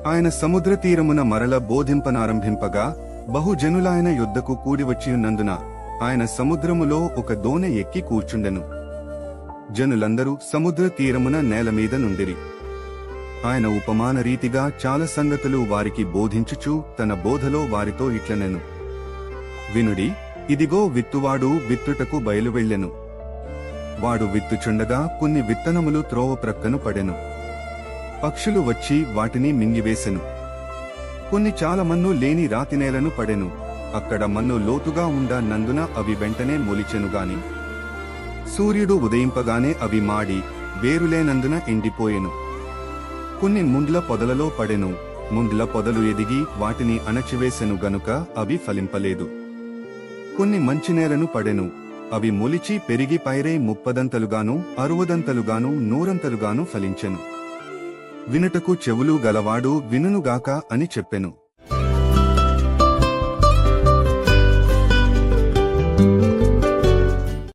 ఆయన సముద్ర తీరమున మరల బోధింపనారంభింపగా బహుజనులాయన యుద్ధకు కూడివచ్చియున్నందున ఆయన సముద్రములో ఒక దోణె ఎక్కి కూర్చుండెను. జనులందరూ సముద్ర తీరమున నేలమీద నుండిరి. ఆయన ఉపమాన రీతిగా చాలా సంగతులు వారికి బోధించుచు తన బోధలో వారితో ఇట్లనెను. వినుడి, ఇదిగో విత్తువాడు విత్తుటకు బయలువెళ్ళెను. వాడు విత్తుచుండగా కొన్ని విత్తనములు త్రోవ ప్రక్కను పడెను. పక్షులు వచ్చి వాటిని మింగివేసెను. కొన్ని చాలా మన్ను లేని రాతినేలను పడెను. అక్కడ మన్ను లోతుగా నందున అవి వెంటనే మొలిచెనుగాని సూర్యుడు ఉదయింపగానే అవి మాడి వేరులేనందున ఎండిపోయెను. కొన్ని ముండ్ల పొదలలో పడెను. ముండ్ల పొదలు ఎదిగి వాటిని అణచివేసెను గనుక అవి ఫలింపలేదు. కొన్ని మంచినేలను పడెను. అవి మొలిచి పెరిగి పైరై 30దంతలుగాను 60దంతలుగాను 100ంతలుగాను ఫలించెను. వినుటకు చెవులు గలవాడు వినుగాక అని చెప్పెను.